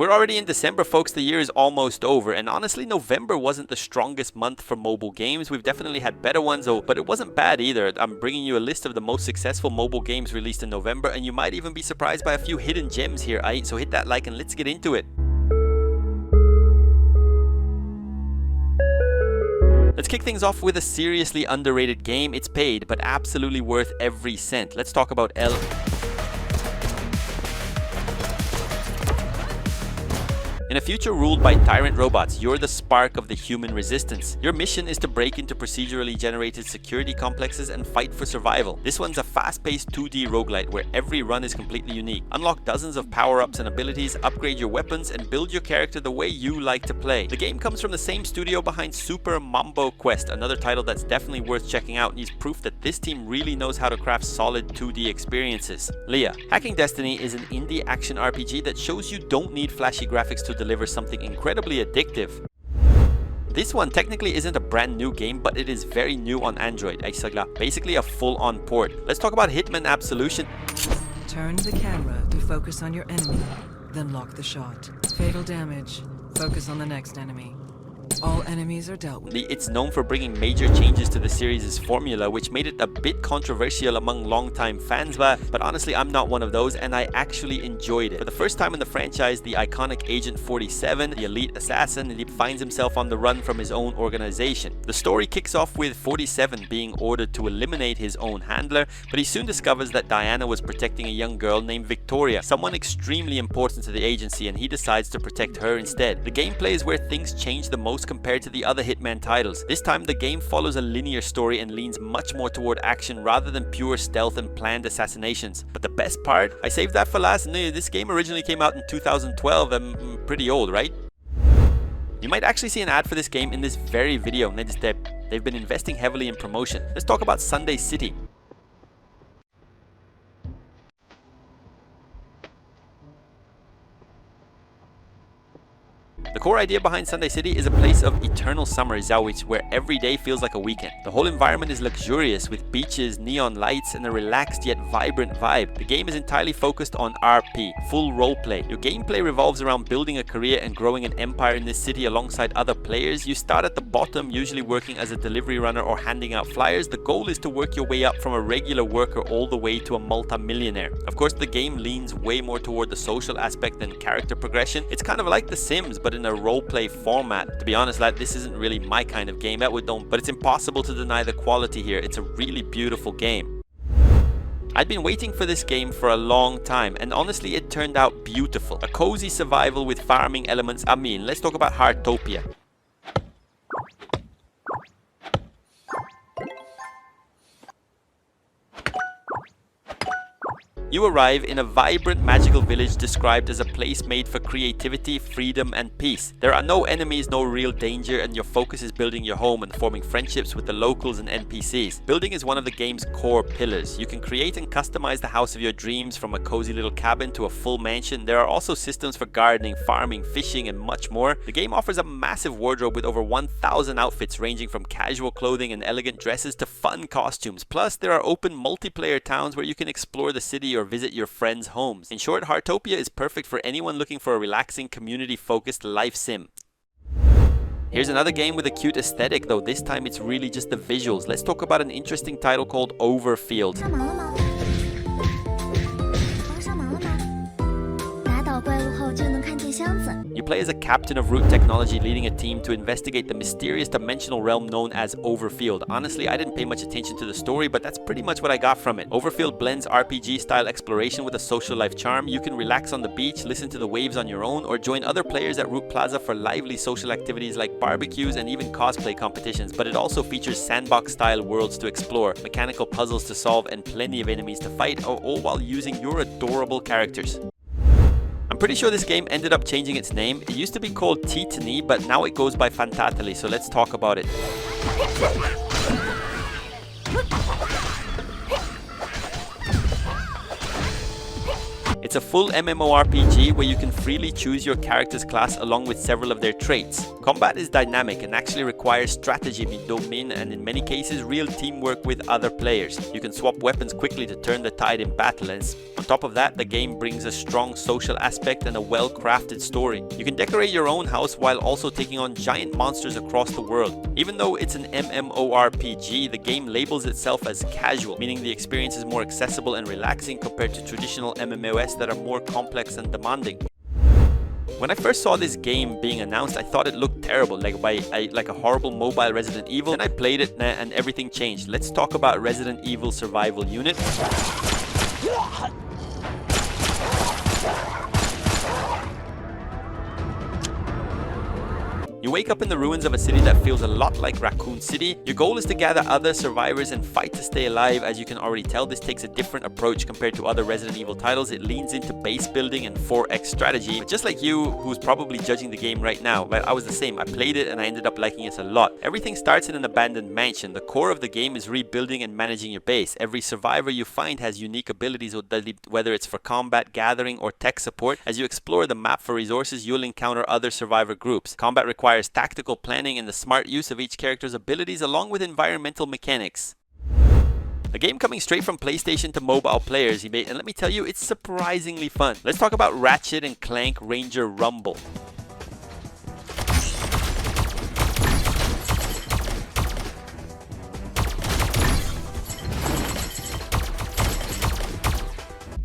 We're already in December, folks. The year is almost over, and honestly, November wasn't the strongest month for mobile games. We've definitely had better ones, though, but it wasn't bad either. I'm bringing you a list of the most successful mobile games released in November, and you might even be surprised by a few hidden gems here, aight? So hit that like and let's get into it. Let's kick things off with a seriously underrated game. It's paid, but absolutely worth every cent. Let's talk about In a future ruled by tyrant robots, you're the spark of the human resistance. Your mission is to break into procedurally generated security complexes and fight for survival. This one's a fast-paced 2D roguelite where every run is completely unique. Unlock dozens of power-ups and abilities, upgrade your weapons, and build your character the way you like to play. The game comes from the same studio behind Super Mambo Quest, another title that's definitely worth checking out and is proof that this team really knows how to craft solid 2D experiences. Leah. Hacking Destiny is an indie action RPG that shows you don't need flashy graphics to deliver something incredibly addictive. This one technically isn't a brand new game, but it is very new on Android. Basically a full-on port. Let's talk about Hitman Absolution. Turn the camera to focus on your enemy, then lock the shot. Fatal damage. Focus on the next enemy. All enemies are dealt with. It's known for bringing major changes to the series' formula, which made it a bit controversial among longtime fans, but honestly, I'm not one of those, and I actually enjoyed it. For the first time in the franchise, the iconic Agent 47, the elite assassin, he finds himself on the run from his own organization. The story kicks off with 47 being ordered to eliminate his own handler, but he soon discovers that Diana was protecting a young girl named Victoria, someone extremely important to the agency, and he decides to protect her instead. The gameplay is where things change the most compared to the other Hitman titles. This time the game follows a linear story and leans much more toward action rather than pure stealth and planned assassinations. But the best part? I saved that for last. This game originally came out in 2012. I'm pretty old, right? You might actually see an ad for this game in this very video. They've been investing heavily in promotion. Let's talk about Sunday City. The core idea behind Sunday City is a place of eternal summer, where every day feels like a weekend. The whole environment is luxurious with beaches, neon lights, and a relaxed yet vibrant vibe. The game is entirely focused on RP, full roleplay. Your gameplay revolves around building a career and growing an empire in this city alongside other players. You start at the bottom, usually working as a delivery runner or handing out flyers. The goal is to work your way up from a regular worker all the way to a multi-millionaire. Of course, the game leans way more toward the social aspect than character progression. It's kind of like The Sims, but in a roleplay format. To be honest, this isn't really my kind of game, but it's impossible to deny the quality here. It's a really beautiful game. I'd been waiting for this game for a long time, and honestly it turned out beautiful. A cozy survival with farming elements. Let's talk about HEARTOPIA. You arrive in a vibrant magical village described as a place made for creativity, freedom, and peace. There are no enemies, no real danger, and your focus is building your home and forming friendships with the locals and NPCs. Building is one of the game's core pillars. You can create and customize the house of your dreams, from a cozy little cabin to a full mansion. There are also systems for gardening, farming, fishing, and much more. The game offers a massive wardrobe with over 1,000 outfits ranging from casual clothing and elegant dresses to fun costumes. Plus, there are open multiplayer towns where you can explore the city or visit your friends' homes. In short, HEARTOPIA is perfect for anyone looking for a relaxing, community-focused life sim. Here's another game with a cute aesthetic, though this time it's really just the visuals. Let's talk about an interesting title called OVERFIELD. You play as a captain of root technology leading a team to investigate the mysterious dimensional realm known as Overfield. Honestly, I didn't pay much attention to the story, but that's pretty much what I got from it. Overfield blends RPG-style exploration with a social life charm. You can relax on the beach, listen to the waves on your own, or join other players at Root Plaza for lively social activities like barbecues and even cosplay competitions. But it also features sandbox-style worlds to explore, mechanical puzzles to solve, and plenty of enemies to fight, all while using your adorable characters. I'm pretty sure this game ended up changing its name. It used to be called HITMAN, but now it goes by FANTATALE, so let's talk about it. It's a full MMORPG where you can freely choose your character's class along with several of their traits. Combat is dynamic and actually requires strategy, domain, and in many cases real teamwork with other players. You can swap weapons quickly to turn the tide in battle, and on top of that, the game brings a strong social aspect and a well-crafted story. You can decorate your own house while also taking on giant monsters across the world. Even though it's an MMORPG, the game labels itself as casual, meaning the experience is more accessible and relaxing compared to traditional MMOs that are more complex and demanding. When I first saw this game being announced, I thought it looked terrible, like a horrible mobile Resident Evil. Then I played it and everything changed. Let's talk about Resident Evil Survival Unit. You wake up in the ruins of a city that feels a lot like Raccoon City. Your goal is to gather other survivors and fight to stay alive. As you can already tell, this takes a different approach compared to other Resident Evil titles. It leans into base building and 4x strategy. But just like you, who's probably judging the game right now, well, I was the same. I played it and I ended up liking it a lot. Everything starts in an abandoned mansion. The core of the game is rebuilding and managing your base. Every survivor you find has unique abilities, whether it's for combat, gathering, or tech support. As you explore the map for resources, you'll encounter other survivor groups. Combat requires tactical planning and the smart use of each character's abilities along with environmental mechanics. A game coming straight from PlayStation to mobile players, and let me tell you, it's surprisingly fun. Let's talk about Ratchet and Clank Ranger Rumble.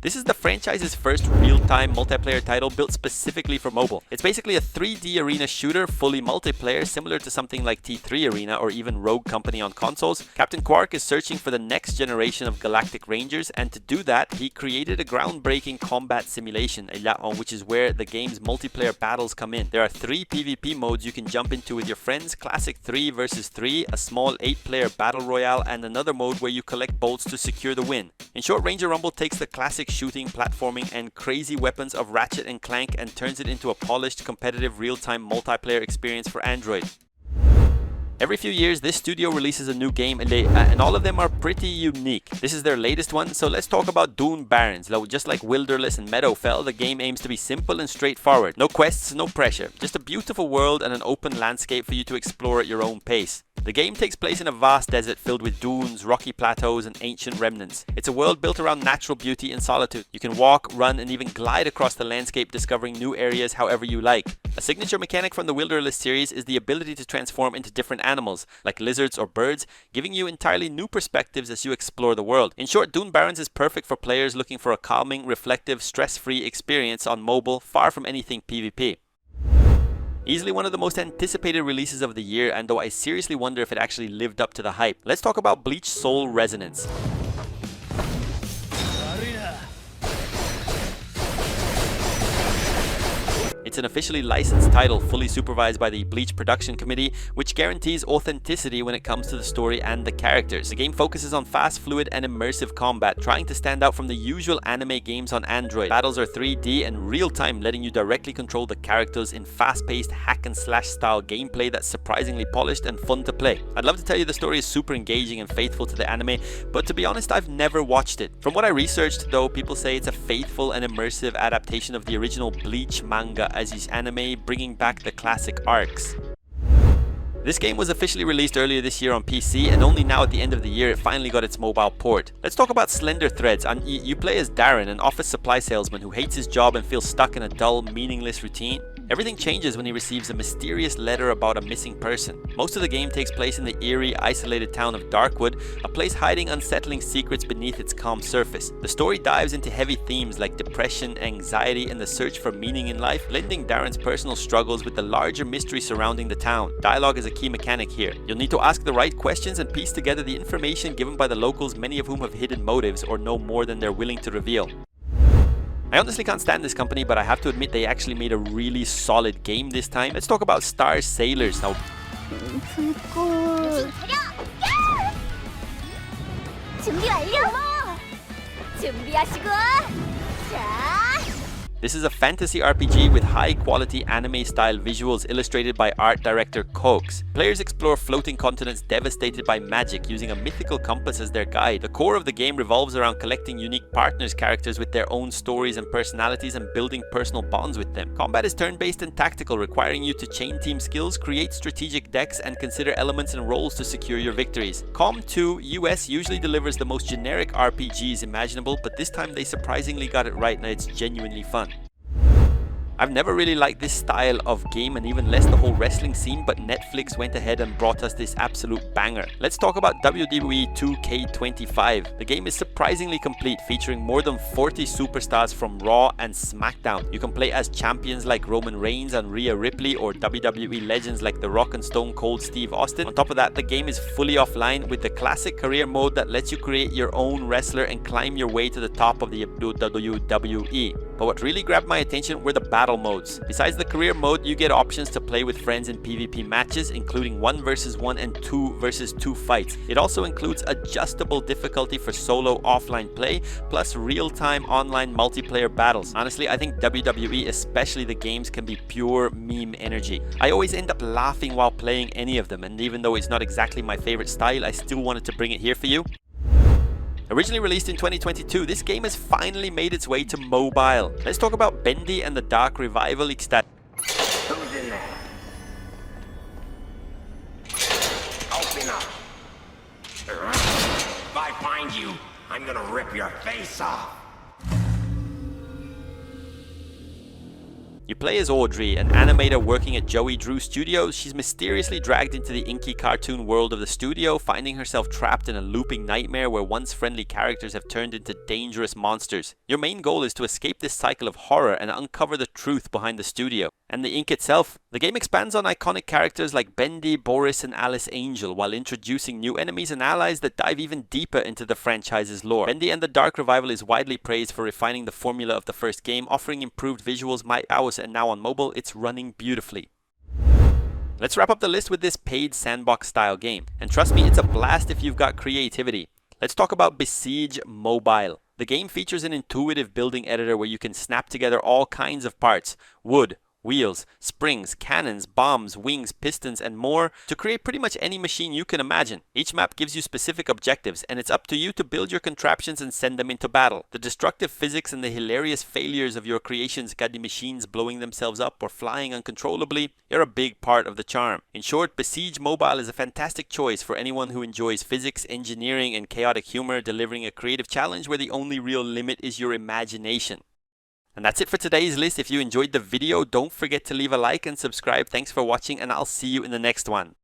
This is the franchise's first real-time multiplayer title built specifically for mobile. It's basically a 3D arena shooter, fully multiplayer, similar to something like T3 Arena or even Rogue Company on consoles. Captain Quark is searching for the next generation of Galactic Rangers, and to do that, he created a groundbreaking combat simulation, which is where the game's multiplayer battles come in. There are 3 PvP modes you can jump into with your friends: Classic 3 vs 3, a small 8-player battle royale, and another mode where you collect bolts to secure the win. In short, Ranger Rumble takes the classic shooting, platforming, and crazy weapons of Ratchet and Clank and turns it into a polished, competitive, real-time multiplayer experience for Android. Every few years, this studio releases a new game, and all of them are pretty unique. This is their latest one, so let's talk about DUNE BARRENS. Just like Wilderless and Meadowfell, the game aims to be simple and straightforward. No quests, no pressure. Just a beautiful world and an open landscape for you to explore at your own pace. The game takes place in a vast desert filled with dunes, rocky plateaus, and ancient remnants. It's a world built around natural beauty and solitude. You can walk, run, and even glide across the landscape, discovering new areas however you like. A signature mechanic from the Wilderless series is the ability to transform into different animals, like lizards or birds, giving you entirely new perspectives as you explore the world. In short, DUNE BARRENS is perfect for players looking for a calming, reflective, stress-free experience on mobile, far from anything PvP. Easily one of the most anticipated releases of the year, and though I seriously wonder if it actually lived up to the hype. Let's talk about BLEACH Soul Resonance. It's an officially licensed title, fully supervised by the BLEACH production committee, which guarantees authenticity when it comes to the story and the characters. The game focuses on fast, fluid, and immersive combat, trying to stand out from the usual anime games on Android. Battles are 3D and real-time, letting you directly control the characters in fast-paced hack-and-slash style gameplay that's surprisingly polished and fun to play. I'd love to tell you the story is super engaging and faithful to the anime, but to be honest, I've never watched it. From what I researched, though, people say it's a faithful and immersive adaptation of the original BLEACH manga as is anime, bringing back the classic arcs. This game was officially released earlier this year on PC, and only now at the end of the year it finally got its mobile port. Let's talk about Slender Threads. You play as Darren, an office supply salesman who hates his job and feels stuck in a dull, meaningless routine. Everything changes when he receives a mysterious letter about a missing person. Most of the game takes place in the eerie, isolated town of Darkwood, a place hiding unsettling secrets beneath its calm surface. The story dives into heavy themes like depression, anxiety, and the search for meaning in life, blending Darren's personal struggles with the larger mystery surrounding the town. Dialogue is a key mechanic here. You'll need to ask the right questions and piece together the information given by the locals, many of whom have hidden motives or know more than they're willing to reveal. I honestly can't stand this company, but I have to admit they actually made a really solid game this time. Let's talk about Star Sailors now. This is a fantasy RPG with high-quality anime-style visuals illustrated by art director Koks. Players explore floating continents devastated by magic using a mythical compass as their guide. The core of the game revolves around collecting unique partners characters with their own stories and personalities and building personal bonds with them. Combat is turn-based and tactical, requiring you to chain team skills, create strategic decks, and consider elements and roles to secure your victories. Com2 US usually delivers the most generic RPGs imaginable, but this time they surprisingly got it right and it's genuinely fun. I've never really liked this style of game and even less the whole wrestling scene, but Netflix went ahead and brought us this absolute banger. Let's talk about WWE 2K25. The game is surprisingly complete, featuring more than 40 superstars from Raw and SmackDown. You can play as champions like Roman Reigns and Rhea Ripley, or WWE legends like The Rock and Stone Cold Steve Austin. On top of that, the game is fully offline with the classic career mode that lets you create your own wrestler and climb your way to the top of the WWE. But what really grabbed my attention were the battle modes. Besides the career mode, you get options to play with friends in PvP matches, including 1 vs 1 and 2 vs 2 fights. It also includes adjustable difficulty for solo offline play, plus real-time online multiplayer battles. Honestly, I think WWE, especially the games, can be pure meme energy. I always end up laughing while playing any of them, and even though it's not exactly my favorite style, I still wanted to bring it here for you. Originally released in 2022, this game has finally made its way to mobile. Let's talk about Bendy and the Dark Revival extat. Who's in there? Open up! If I find you, I'm gonna rip your face off! You play as Audrey, an animator working at Joey Drew Studios. She's mysteriously dragged into the inky cartoon world of the studio, finding herself trapped in a looping nightmare where once friendly characters have turned into dangerous monsters. Your main goal is to escape this cycle of horror and uncover the truth behind the studio. And the ink itself. The game expands on iconic characters like Bendy, Boris, and Alice Angel, while introducing new enemies and allies that dive even deeper into the franchise's lore. Bendy and the Dark Revival is widely praised for refining the formula of the first game, offering improved visuals, hours, and now on mobile, it's running beautifully. Let's wrap up the list with this paid sandbox style game. And trust me, it's a blast if you've got creativity. Let's talk about Besiege Mobile. The game features an intuitive building editor where you can snap together all kinds of parts: wood, wheels, springs, cannons, bombs, wings, pistons, and more to create pretty much any machine you can imagine. Each map gives you specific objectives, and it's up to you to build your contraptions and send them into battle. The destructive physics and the hilarious failures of your creations, got the machines blowing themselves up or flying uncontrollably, are a big part of the charm. In short, Besiege Mobile is a fantastic choice for anyone who enjoys physics, engineering, and chaotic humor, delivering a creative challenge where the only real limit is your imagination. And that's it for today's list. If you enjoyed the video, don't forget to leave a like and subscribe. Thanks for watching, and I'll see you in the next one.